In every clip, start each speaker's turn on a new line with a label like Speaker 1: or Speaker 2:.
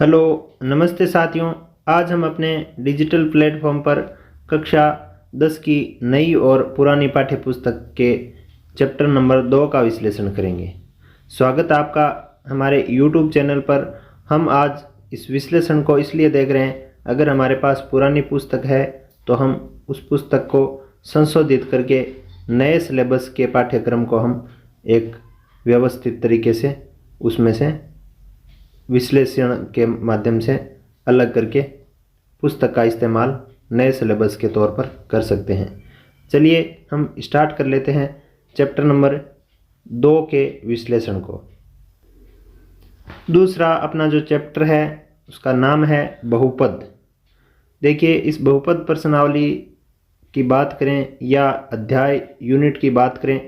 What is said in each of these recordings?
Speaker 1: Hello, नमस्ते साथियों। आज हम अपने डिजिटल प्लेटफॉर्म पर कक्षा 10 की नई और पुरानी पाठ्य पुस्तक के चैप्टर नंबर 2 का विश्लेषण करेंगे। स्वागत है आपका हमारे YouTube चैनल पर। हम आज इस विश्लेषण को इसलिए देख रहे हैं, अगर हमारे पास पुरानी पुस्तक है तो हम उस पुस्तक को संशोधित करके नए सिलेबस के पाठ्यक्रम को हम एक व्यवस्थित तरीके से उसमें से विश्लेषण के माध्यम से अलग करके पुस्तक का इस्तेमाल नए सिलेबस के तौर पर कर सकते हैं। चलिए हम स्टार्ट कर लेते हैं चैप्टर नंबर 2 के विश्लेषण को। दूसरा अपना जो चैप्टर है उसका नाम है बहुपद। देखिए, इस बहुपद प्रश्नावली की बात करें या अध्याय यूनिट की बात करें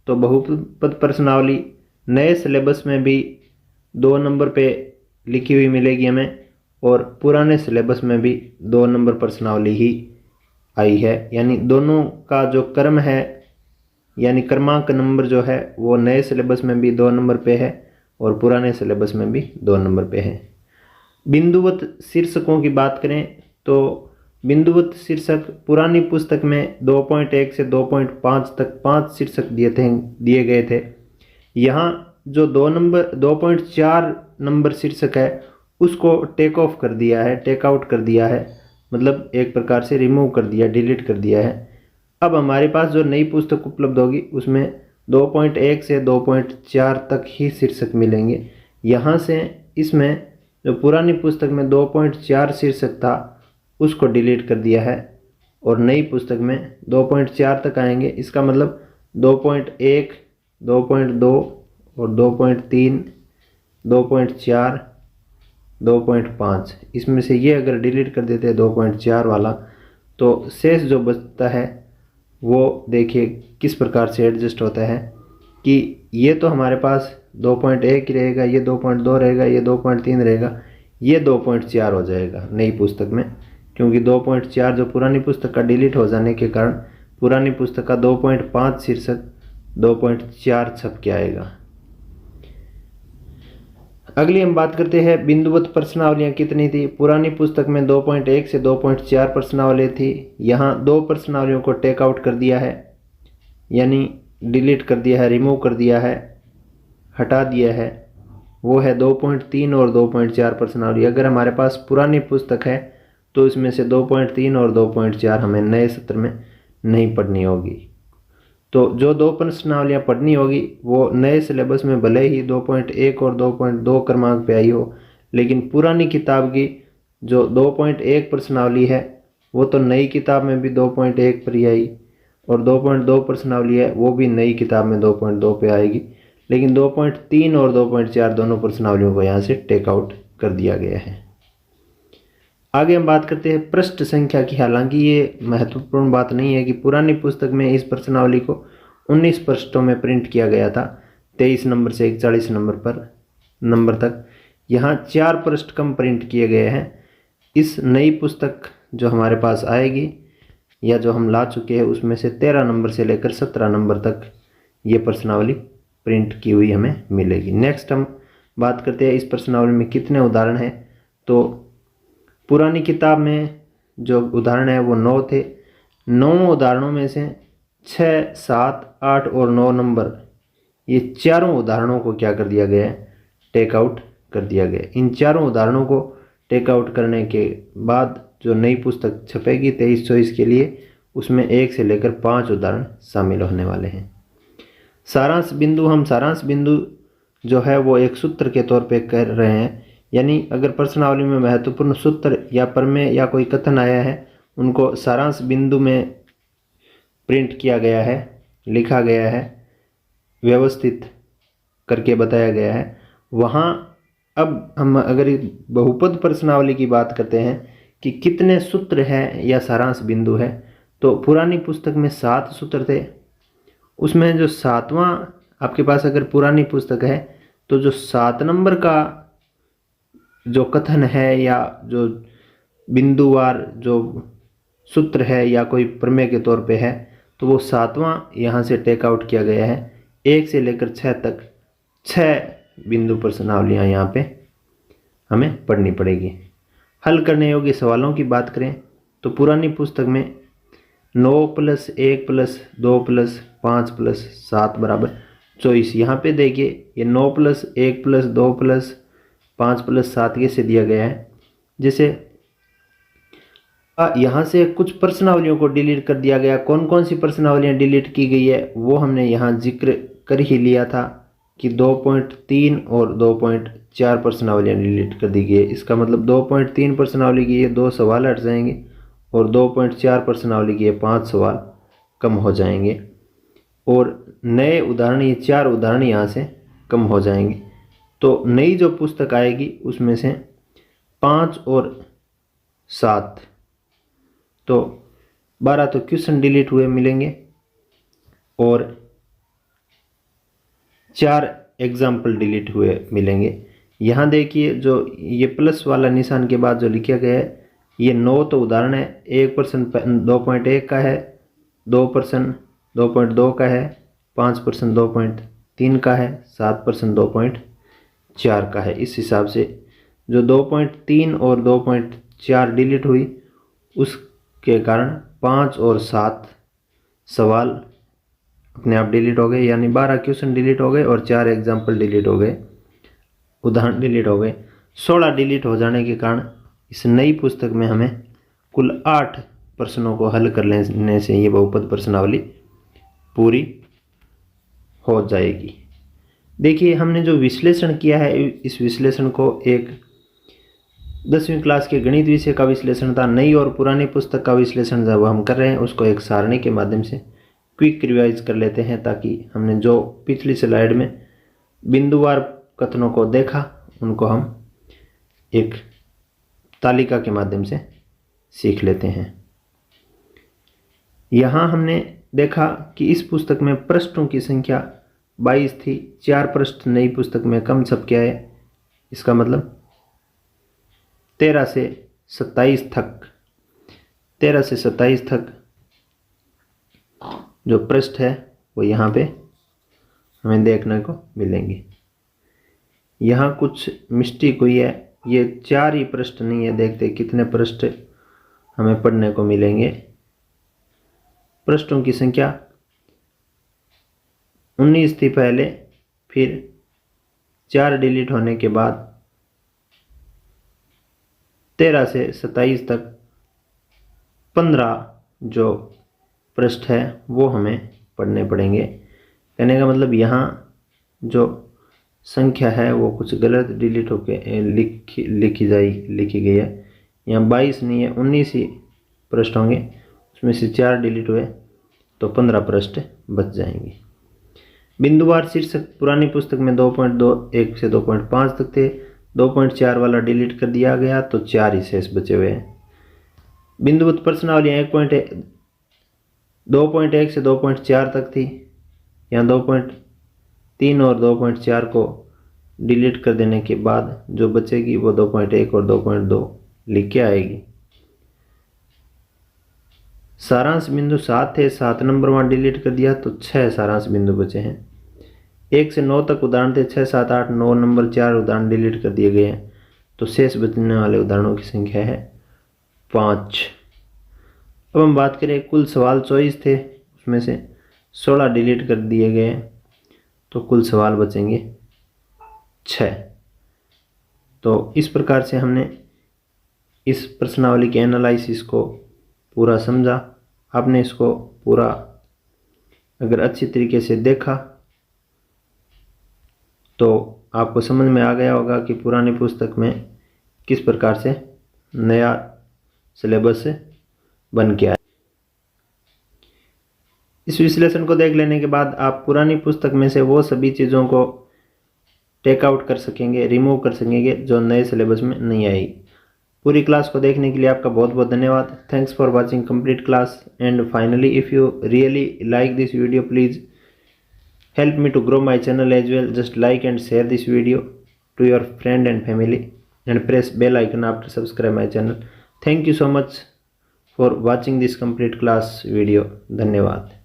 Speaker 1: तो बहुपद प्रश्नावली नए सिलेबस में भी 2 नंबर पे लिखी हुई मिलेगी हमें, और पुराने सिलेबस में भी 2 नंबर प्रश्नावली ही आई है। यानी दोनों का जो क्रम है यानी क्रमांक नंबर जो है वो नए सिलेबस में भी 2 नंबर पे है और पुराने सिलेबस में भी 2 नंबर पे है। बिंदुवत शीर्षकों की बात करें तो बिंदुवत शीर्षक पुरानी पुस्तक में 2.1 से 2.5 तक 5 शीर्षक दिए गए थे। यहाँ जो 2.4 नंबर शीर्षक है उसको टेक आउट कर दिया है, मतलब एक प्रकार से रिमूव कर दिया, डिलीट कर दिया है। अब हमारे पास जो नई पुस्तक उपलब्ध होगी उसमें 2.1 से 2.4 तक ही शीर्षक मिलेंगे। यहाँ से इसमें जो पुरानी पुस्तक में 2.4 शीर्षक था उसको डिलीट कर दिया है और नई पुस्तक में 2.4 तक आएंगे। इसका मतलब 2.1, 2.2 और 2.3, 2.4, 2.5 इसमें से ये अगर डिलीट कर देते हैं 2.4 वाला, तो शेष जो बचता है वो देखिए किस प्रकार से एडजस्ट होता है कि ये तो हमारे पास 2.1 ही रहेगा, ये 2.2 रहेगा, ये 2.3 रहेगा, ये 2.4 हो जाएगा नई पुस्तक में, क्योंकि 2.4 जो पुरानी पुस्तक का डिलीट हो जाने के कारण पुरानी पुस्तक का 2.5 शीर्षक 2.4 छप के आएगा। अगली हम बात करते हैं बिंदुवत प्रश्नावलियाँ कितनी थी। पुरानी पुस्तक में 2.1 से 2.4 प्रश्नावली थी। यहाँ 2 प्रश्नावलियों को टेक आउट कर दिया है, यानी डिलीट कर दिया है, रिमूव कर दिया है, हटा दिया है। वो है 2.3 और 2.4 प्रश्नावली। अगर हमारे पास पुरानी पुस्तक है तो इसमें से 2.3 और 2.4 हमें नए सत्र में नहीं पढ़नी होगी। तो जो 2 प्रश्नावलियाँ पढ़नी होगी वो नए सिलेबस में भले ही 2.1 और 2.2 क्रमांक पे आई हो, लेकिन पुरानी किताब की जो 2.1 प्रश्नावली है वो तो नई किताब में भी 2.1 पर ही आई, और 2.2 प्रश्नावली है वो भी नई किताब में 2.2 पे आएगी। लेकिन 2.3 और 2.4 दोनों प्रश्नावलियों को यहाँ से टेक आउट कर दिया गया है। आगे हम बात करते हैं पृष्ठ संख्या की। हालांकि ये महत्वपूर्ण बात नहीं है कि पुरानी पुस्तक में इस प्रश्नावली को 19 पृष्ठों में प्रिंट किया गया था, 23 नंबर से 41 नंबर तक। यहाँ 4 पृष्ठ कम प्रिंट किए गए हैं। इस नई पुस्तक जो हमारे पास आएगी या जो हम ला चुके हैं उसमें से 13 नंबर से लेकर 17 नंबर तक ये प्रश्नावली प्रिंट की हुई हमें मिलेगी। नेक्स्ट हम बात करते हैं इस प्रश्नावली में कितने उदाहरण हैं। तो पुरानी किताब में जो उदाहरण है वो 9 थे। 9 उदाहरणों में से 6, 7, 8 और 9 नंबर, ये चारों उदाहरणों को क्या कर दिया गया है, टेक आउट कर दिया गया। इन चारों उदाहरणों को टेक आउट करने के बाद जो नई पुस्तक छपेगी 23-24 के लिए, उसमें 1 से लेकर 5 उदाहरण शामिल होने वाले हैं। सारांश बिंदु जो है वो एक सूत्र के तौर पे कर रहे हैं, यानी अगर प्रश्नावली में महत्वपूर्ण सूत्र या प्रमेय या कोई कथन आया है उनको सारांश बिंदु में प्रिंट किया गया है, लिखा गया है, व्यवस्थित करके बताया गया है। वहाँ अब हम अगर बहुपद प्रश्नावली की बात करते हैं कि कितने सूत्र हैं या सारांश बिंदु है, तो पुरानी पुस्तक में 7 सूत्र थे। उसमें जो 7वां आपके पास अगर पुरानी पुस्तक है तो जो 7 नंबर का जो कथन है या जो बिंदुवार जो सूत्र है या कोई प्रमेय के तौर पे है, तो वो 7वां यहाँ से टेक आउट किया गया है। 1 से लेकर 6 तक 6 बिंदु प्रश्नावलियाँ यहाँ पे हमें पढ़नी पड़ेगी। हल करने योग्य सवालों की बात करें तो पुरानी पुस्तक में 9 + 1 + 2 + 5 + 7 = 24। यहाँ पे देखिए ये 9 + 1 + 2 + 5 + 7 ये से दिया गया है। जैसे यहाँ से कुछ प्रश्नावलियों को डिलीट कर दिया गया। कौन कौन सी प्रश्नावलियाँ डिलीट की गई है वो हमने यहाँ जिक्र कर ही लिया था कि 2.3 और 2.4 प्रश्नावलियाँ डिलीट कर दी गई है। इसका मतलब 2.3 प्रश्नावली की ये 2 सवाल हट जाएंगे और 2.4 प्रश्नावली की ये 5 सवाल कम हो जाएंगे और नए उदाहरण ये 4 उदाहरण यहाँ से कम हो जाएंगे। तो नई जो पुस्तक आएगी उसमें से 5 और 7 तो 12 तो क्वेश्चन डिलीट हुए मिलेंगे और 4 एग्जाम्पल डिलीट हुए मिलेंगे। यहाँ देखिए जो ये प्लस वाला निशान के बाद जो लिखा गया है ये 9 तो उदाहरण है। 1% 2.1 का है, 2% 2.2 का है, 5% 2.3 का है, 7% 2.4 का है। इस हिसाब से जो 2.3 और 2.4 डिलीट हुई उसके कारण 5 और 7 सवाल अपने आप डिलीट हो गए, यानी 12 क्वेश्चन डिलीट हो गए और 4 एग्जाम्पल डिलीट हो गए, उदाहरण डिलीट हो गए। 16 डिलीट हो जाने के कारण इस नई पुस्तक में हमें कुल 8 प्रश्नों को हल कर लेने से ये बहुपद प्रश्नावली पूरी हो जाएगी। देखिए हमने जो विश्लेषण किया है इस विश्लेषण को एक 10वीं क्लास के गणित विषय का विश्लेषण था। नई और पुरानी पुस्तक का विश्लेषण जब हम कर रहे हैं उसको एक सारणी के माध्यम से क्विक रिवाइज कर लेते हैं ताकि हमने जो पिछली स्लाइड में बिंदुवार कथनों को देखा उनको हम एक तालिका के माध्यम से सीख लेते हैं। यहाँ हमने देखा कि इस पुस्तक में पृष्ठों की संख्या 22 थी, 4 पृष्ठ नई पुस्तक में कम छपके आए। इसका मतलब 13 से 27 तक जो पृष्ठ है वो यहाँ पे हमें देखने को मिलेंगे। यहाँ कुछ मिस्टेक हुई है, ये 4 ही पृष्ठ नहीं है। देखते कितने पृष्ठ हमें पढ़ने को मिलेंगे। पृष्ठों की संख्या 19 थी पहले, फिर 4 डिलीट होने के बाद 13 से 27 तक 15 जो पृष्ठ है वो हमें पढ़ने पड़ेंगे। कहने का मतलब यहाँ जो संख्या है वो कुछ गलत डिलीट होके लिखी गई है। यहाँ 22 नहीं है, 19 ही पृष्ठ होंगे, उसमें से 4 डिलीट हुए तो 15 पृष्ठ बच जाएंगे। बिंदुवार शीर्षक पुरानी पुस्तक में 2.21 से 2.5 तक थे, 2.4 वाला डिलीट कर दिया गया तो 4 ही शेष बचे हुए हैं। बिंदुवत प्रश्नावलियाँ 2.1 से 2.4 तक थी, यहाँ 2.3 और 2.4 को डिलीट कर देने के बाद जो बचेगी वो 2.1 और 2.2 लिख के आएगी। सारांश बिंदु 7 थे, 7 नंबर वहाँ डिलीट कर दिया तो 6 सारांश बिंदु बचे हैं। 1 से 9 तक उदाहरण थे, 6, 7, 8, 9 नंबर 4 उदाहरण डिलीट कर दिए गए हैं तो शेष बचने वाले उदाहरणों की संख्या है 5। अब हम बात करें कुल सवाल 24 थे, उसमें से 16 डिलीट कर दिए गए हैं तो कुल सवाल बचेंगे 6। तो इस प्रकार से हमने इस प्रश्नावली के एनालिसिस को पूरा समझा। आपने इसको पूरा अगर अच्छी तरीके से देखा तो आपको समझ में आ गया होगा कि पुरानी पुस्तक में किस प्रकार से नया सिलेबस बन के आया। इस विश्लेषण को देख लेने के बाद आप पुरानी पुस्तक में से वो सभी चीज़ों को टेक आउट कर सकेंगे, रिमूव कर सकेंगे जो नए सिलेबस में नहीं आई। पूरी क्लास को देखने के लिए आपका बहुत बहुत धन्यवाद। Thanks for watching complete class and finally if you really like this video please help me to grow my channel as well. Just like and share this video to your friend and family and press bell icon after subscribe my channel. Thank you so much for watching this complete class video. धन्यवाद।